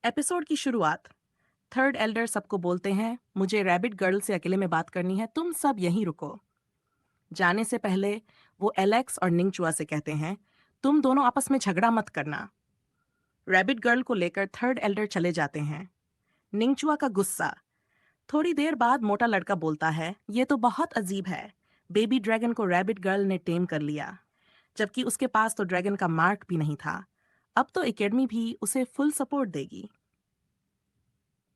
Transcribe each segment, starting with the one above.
Episode की शुरुआत। Third elder सबको बोलते हैं, मुझे रैबिट गर्ल से अकेले में बात करनी है, तुम सब यहीं रुको। जाने से पहले वो एलेक्स और निंगचुआ से कहते हैं, तुम दोनों आपस में झगड़ा मत करना। रैबिट गर्ल को लेकर थर्ड एल्डर चले जाते हैं। निंगचुआ का गुस्सा। थोड़ी देर बाद मोटा लड़का बोलता है, ये तो बहुत अजीब है, बेबी ड्रैगन को रैबिट गर्ल ने टेम कर लिया, जबकि उसके पास तो ड्रैगन का मार्क भी नहीं था। अब तो एकेडमी भी उसे फुल सपोर्ट देगी।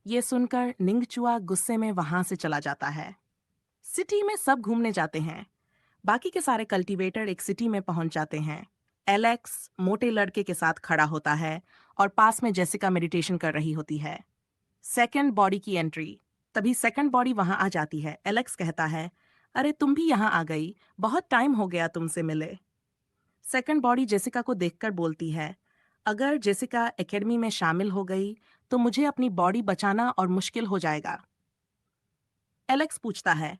ये सुनकर निंगचुआ गुस्से में वहां से चला जाता है। सिटी में सब घूमने जाते हैं। बाकी के सारे कल्टीवेटर एक सिटी में पहुंच जाते हैं। एलेक्स मोटे लड़के के साथ खड़ा होता है और पास में जेसिका मेडिटेशन कर रही होती है। सेकंड बॉडी की एंट्री। तभी सेकंड बॉडी वहां आ जाती है। एलेक्स कहता है, अरे तुम भी यहाँ आ गई, बहुत टाइम हो गया तुमसे मिले। सेकंड बॉडी जेसिका को देखकर बोलती है, अगर जेसिका एकेडमी में शामिल हो गई तो मुझे अपनी बॉडी बचाना और मुश्किल हो जाएगा। एलेक्स पूछता है,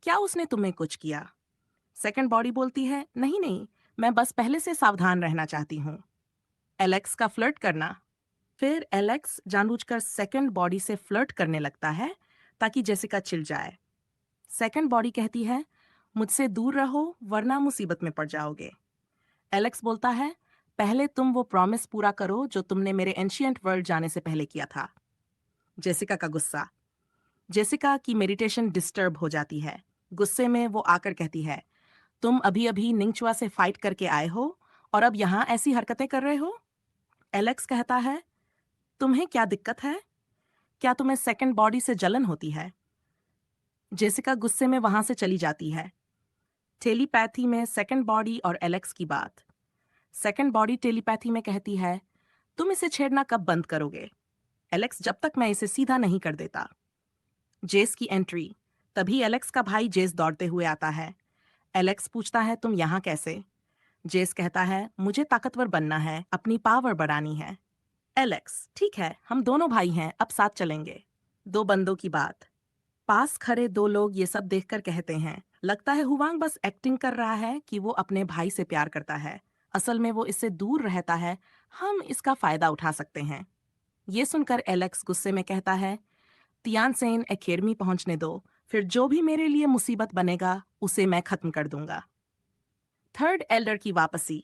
क्या उसने तुम्हें कुछ किया? सेकंड बॉडी बोलती है, नहीं नहीं, मैं बस पहले से सावधान रहना चाहती हूँ। एलेक्स का फ्लर्ट करना। फिर एलेक्स जानबूझकर सेकंड बॉडी से फ्लर्ट करने लगता है ताकि जेसिका चिढ़ जाए। सेकंड बॉडी कहती है, मुझसे दूर रहो वरना मुसीबत में पड़ जाओगे। एलेक्स बोलता है, पहले तुम वो प्रॉमिस पूरा करो जो तुमने मेरे एंशियंट वर्ल्ड जाने से पहले किया था। जेसिका का गुस्सा। जेसिका की मेडिटेशन डिस्टर्ब हो जाती है। गुस्से में वो आकर कहती है, तुम अभी अभी निंगचुआ से फाइट करके आए हो और अब यहाँ ऐसी हरकतें कर रहे हो। एलेक्स कहता है, तुम्हें क्या दिक्कत है? क्या तुम्हें सेकंड बॉडी से जलन होती है? जेसिका गुस्से में वहां से चली जाती है। टेलीपैथी में सेकंड बॉडी और एलेक्स की बात। सेकंड बॉडी टेलीपैथी में कहती है, तुम इसे छेड़ना कब बंद करोगे? एलेक्स, जब तक मैं इसे सीधा नहीं कर देता। जेस की एंट्री। तभी एलेक्स का भाई जेस दौड़ते हुए आता है। एलेक्स पूछता है, तुम यहाँ कैसे? जेस कहता है, मुझे ताकतवर बनना है, अपनी पावर बढ़ानी है। एलेक्स, ठीक है, हम दोनों भाई हैं, अब साथ चलेंगे। दो बंदों की बात। पास खड़े दो लोग ये सब देखकर कहते हैं, लगता है हुवांग बस एक्टिंग कर रहा है कि वो अपने भाई से प्यार करता है, असल में वो इससे दूर रहता है, हम इसका फायदा उठा सकते हैं। ये सुनकर एलेक्स गुस्से में कहता है, तियानसेन एकेडमी पहुंचने दो, फिर जो भी मेरे लिए मुसीबत बनेगा उसे मैं खत्म कर दूंगा। थर्ड एल्डर की वापसी।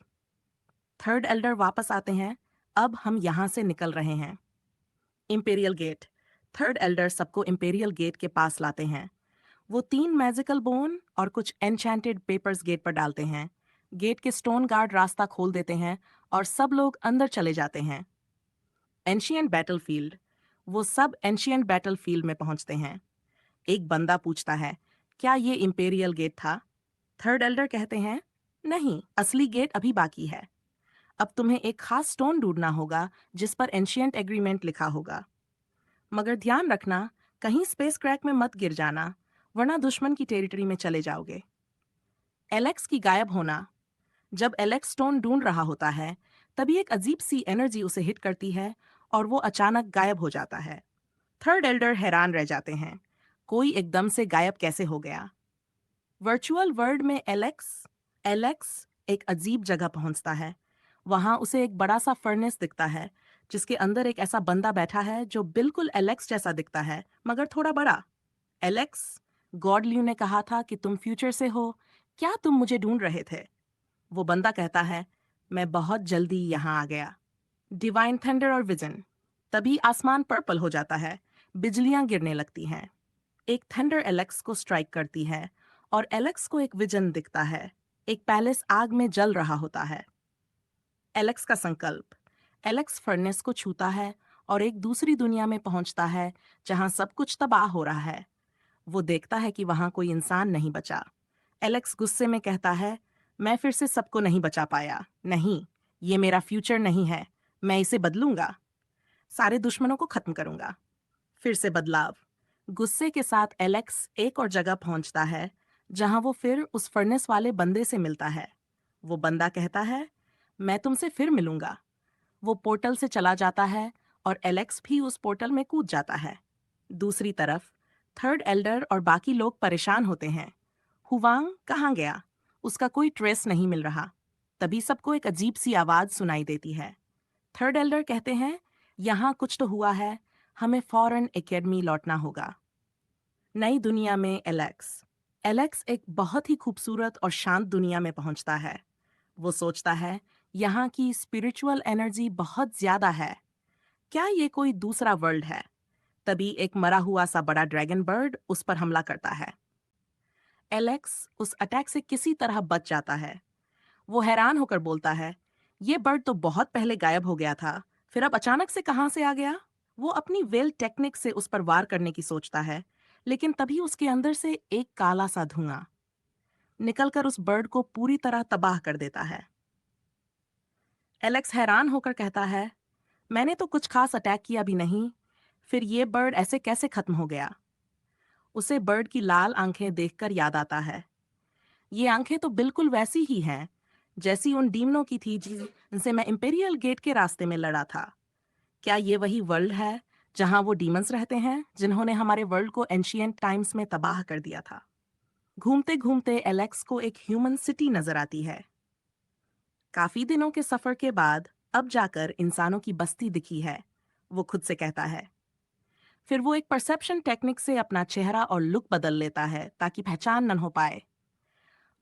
थर्ड एल्डर वापस आते हैं। अब हम यहां से निकल रहे हैं। Imperial gate. थर्ड एल्डर सबको इंपेरियल गेट के पास लाते हैं। वो 3 मैजिकल बोन और कुछ एन्चेंटेड पेपर्स गेट पर डालते हैं। गेट के स्टोन गार्ड रास्ता खोल देते हैं और सब लोग अंदर चले जाते हैं। Ancient battlefield. वो सब एंशियंट बैटलफील्ड में पहुंचते हैं। एक बंदा पूछता है, क्या ये इंपेरियल गेट था? थर्ड एल्डर कहते हैं, नहीं, असली गेट अभी बाकी है। अब तुम्हें एक खास स्टोन ढूंढना होगा जिस पर एंशियंट एग्रीमेंट लिखा होगा। मगर ध्यान रखना, कहीं स्पेस क्रैक में मत गिर जाना, वरना दुश्मन की टेरिटरी में चले जाओगे। एलेक्स की गायब होना। जब एलेक्स स्टोन ढूंढ रहा होता है, तभी एक अजीब सी एनर्जी उसे हिट करती है और वो अचानक गायब हो जाता है। थर्ड एल्डर हैरान रह जाते हैं, कोई एकदम से गायब कैसे हो गया? वर्चुअल वर्ल्ड में एलेक्स एलेक्स एक अजीब जगह पहुंचता है। वहां उसे एक बड़ा सा फर्नेस दिखता है जिसके अंदर एक ऐसा बंदा बैठा है जो बिल्कुल एलेक्स जैसा दिखता है मगर थोड़ा बड़ा। एलेक्स, गॉड ल्यू ने कहा था कि तुम फ्यूचर से हो, क्या तुम मुझे ढूंढ रहे थे? वो बंदा कहता है, मैं बहुत जल्दी यहाँ आ गया। डिवाइन थंडर और विजन। तभी आसमान पर्पल हो जाता है, बिजलियां गिरने लगती हैं। एक थंडर एलेक्स को स्ट्राइक करती है और एलेक्स को एक विजन दिखता है। एक पैलेस आग में जल रहा होता है। एलेक्स का संकल्प। एलेक्स फर्नेस को छूता है और एक दूसरी दुनिया में पहुंचता है जहां सब कुछ तबाह हो रहा है। वो देखता है कि वहां कोई इंसान नहीं बचा। एलेक्स गुस्से में कहता है, मैं फिर से सबको नहीं बचा पाया, नहीं, ये मेरा फ्यूचर नहीं है, मैं इसे बदलूंगा, सारे दुश्मनों को खत्म करूंगा। फिर से बदलाव। गुस्से के साथ एलेक्स एक और जगह पहुंचता है जहां वो फिर उस फर्नेस वाले बंदे से मिलता है। वो बंदा कहता है, मैं तुमसे फिर मिलूंगा। वो पोर्टल से चला जाता है और एलेक्स भी उस पोर्टल में कूद जाता है। दूसरी तरफ थर्ड एल्डर और बाकी लोग परेशान होते हैं। हुवांग कहाँ गया? उसका कोई ट्रेस नहीं मिल रहा। तभी सबको एक अजीब सी आवाज सुनाई देती है। थर्ड एल्डर कहते हैं, यहाँ कुछ तो हुआ है, हमें फौरन एकेडमी लौटना होगा। नई दुनिया में एलेक्स। एलेक्स एक बहुत ही खूबसूरत और शांत दुनिया में पहुंचता है। वो सोचता है, यहाँ की स्पिरिचुअल एनर्जी बहुत ज्यादा है। क्या ये कोई दूसरा वर्ल्ड है? तभी एक मरा हुआ सा बड़ा ड्रैगन बर्ड उस पर हमला करता है। एलेक्स उस अटैक से किसी तरह बच जाता है। वो हैरान होकर बोलता है, ये बर्ड तो बहुत पहले गायब हो गया था, फिर अब अचानक से कहाँ से आ गया? वो अपनी वेल टेक्निक से उस पर वार करने की सोचता है, लेकिन तभी उसके अंदर से एक काला सा धुआं निकलकर उस बर्ड को पूरी तरह तबाह कर देता है। एलेक्स हैरान होकर कहता है, मैंने तो कुछ खास अटैक किया भी नहीं, फिर ये बर्ड ऐसे कैसे खत्म हो गया? उसे बर्ड की लाल आंखें देखकर याद आता है, ये आंखें तो बिल्कुल वैसी ही हैं जैसी उन डीमनों की थी जिनसे मैं इंपेरियल गेट के रास्ते में लड़ा था। क्या ये वही वर्ल्ड है जहां वो डीमंस रहते हैं जिन्होंने हमारे वर्ल्ड को एंशियंट टाइम्स में तबाह कर दिया था? घूमते घूमते एलेक्स को एक ह्यूमन सिटी नजर आती है। काफी दिनों के सफर के बाद अब जाकर इंसानों की बस्ती दिखी है, वो खुद से कहता है। फिर वो एक परसेप्शन टेक्निक से अपना चेहरा और लुक बदल लेता है ताकि पहचान न हो पाए।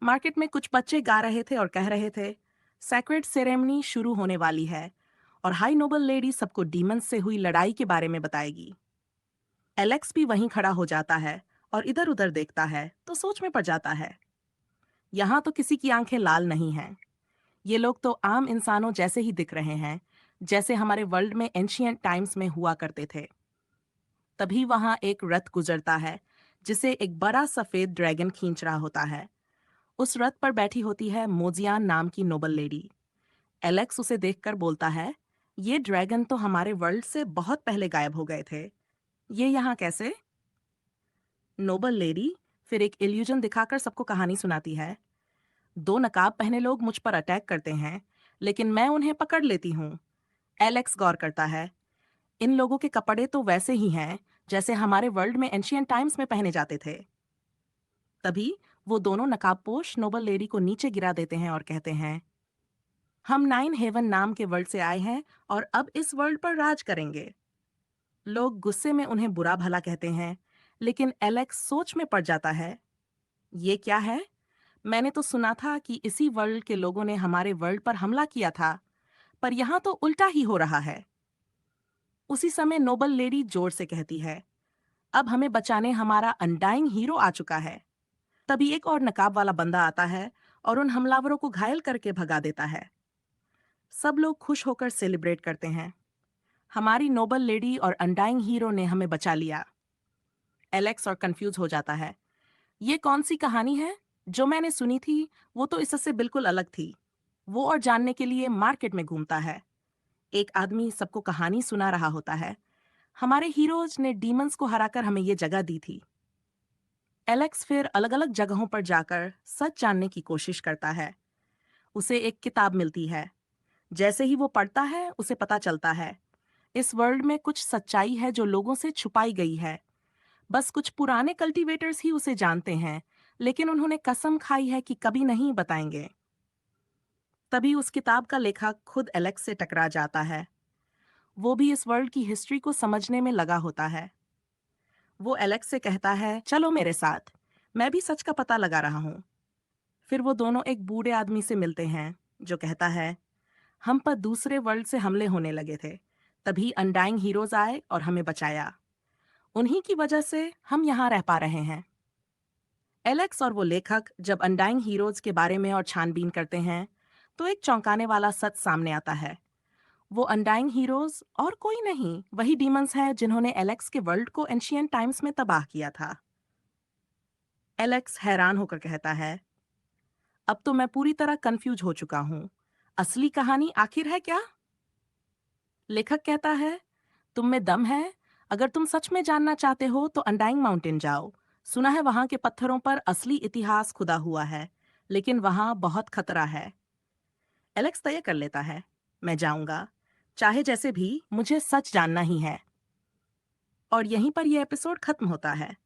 मार्केट में कुछ बच्चे गा रहे थे और कह रहे थे, सैक्रेड सेरेमनी शुरू होने वाली है और हाई नोबल लेडी सबको डीमंस से हुई लड़ाई के बारे में बताएगी। एलेक्स भी वहीं खड़ा हो जाता है और इधर उधर देखता है तो सोच में पड़ जाता है, यहाँ तो किसी की आंखें लाल नहीं हैं। ये लोग तो आम इंसानों जैसे ही दिख रहे हैं, जैसे हमारे वर्ल्ड में एंशियंट टाइम्स में हुआ करते थे। तभी वहां एक रथ गुजरता है जिसे एक बड़ा सफेद ड्रैगन खींच रहा होता है। उस रथ पर बैठी होती है मोजियान नाम की नोबल लेडी। एलेक्स उसे देखकर बोलता है, ये ड्रैगन तो हमारे वर्ल्ड से बहुत पहले गायब हो गए थे, ये यहाँ कैसे? नोबल लेडी फिर एक इल्यूजन दिखाकर सबको कहानी सुनाती है। दो नकाब पहने लोग मुझ पर अटैक करते हैं, लेकिन मैं उन्हें पकड़ लेती हूँ। एलेक्स गौर करता है, इन लोगों के कपड़े तो वैसे ही हैं जैसे हमारे वर्ल्ड में एंशियंट टाइम्स में पहने जाते थे। तभी वो दोनों नकाबपोश नोबल लेडी को नीचे गिरा देते हैं और कहते हैं, हम नाइन हेवन नाम के वर्ल्ड से आए हैं और अब इस वर्ल्ड पर राज करेंगे। लोग गुस्से में उन्हें बुरा भला कहते हैं, लेकिन एलेक्स सोच में पड़ जाता है, ये क्या है? मैंने तो सुना था कि इसी वर्ल्ड के लोगों ने हमारे वर्ल्ड पर हमला किया था, पर यहाँ तो उल्टा ही हो रहा है। उसी समय नोबल लेडी जोर से कहती है, अब हमें बचाने हमारा अनडाइंग हीरो आ चुका है। तभी एक और नकाब वाला बंदा आता है और उन हमलावरों को घायल करके भगा देता है। सब लोग खुश होकर सेलिब्रेट करते हैं, हमारी नोबल लेडी और अनडाइंग हीरो ने हमें बचा लिया। एलेक्स और कंफ्यूज हो जाता है, ये कौन सी कहानी है? जो मैंने सुनी थी वो तो इससे बिल्कुल अलग थी। वो और जानने के लिए मार्केट में घूमता है। एक आदमी सबको कहानी सुना रहा होता है, हमारे हीरोज ने डीमंस को हराकर हमें ये जगह दी थी। एलेक्स फिर अलग अलग जगहों पर जाकर सच जानने की कोशिश करता है। उसे एक किताब मिलती है। जैसे ही वो पढ़ता है उसे पता चलता है, इस वर्ल्ड में कुछ सच्चाई है जो लोगों से छुपाई गई है। बस कुछ पुराने कल्टीवेटर्स ही उसे जानते हैं, लेकिन उन्होंने कसम खाई है कि कभी नहीं बताएंगे। तभी उस किताब का लेखक खुद एलेक्स से टकरा जाता है। वो भी इस वर्ल्ड की हिस्ट्री को समझने में लगा होता है। वो एलेक्स से कहता है, चलो मेरे साथ, मैं भी सच का पता लगा रहा हूँ। फिर वो दोनों एक बूढ़े आदमी से मिलते हैं जो कहता है, हम पर दूसरे वर्ल्ड से हमले होने लगे थे, तभी अनडाइंग हीरोज आए और हमें बचाया। उन्हीं की वजह से हम यहाँ रह पा रहे हैं। एलेक्स और वो लेखक जब अनडाइंग हीरोज के बारे में और छानबीन करते हैं, तो एक चौंकाने वाला सच सामने आता है। वो अनडाइंग हीरोज और कोई नहीं, वही डीमंस हैं जिन्होंने एलेक्स के वर्ल्ड को एंशियंट टाइम्स में तबाह किया था। एलेक्स हैरान होकर कहता है, अब तो मैं पूरी तरह कंफ्यूज हो चुका हूँ। असली कहानी आखिर है क्या? लेखक कहता है, तुम में दम है? अगर तुम सच में जानना चाहते हो तो अनडाइंग माउंटेन जाओ। सुना है वहां के पत्थरों पर असली इतिहास खुदा हुआ है, लेकिन वहां बहुत खतरा है। एलेक्स तय कर लेता है, मैं जाऊंगा, चाहे जैसे भी, मुझे सच जानना ही है। और यहीं पर यह एपिसोड खत्म होता है।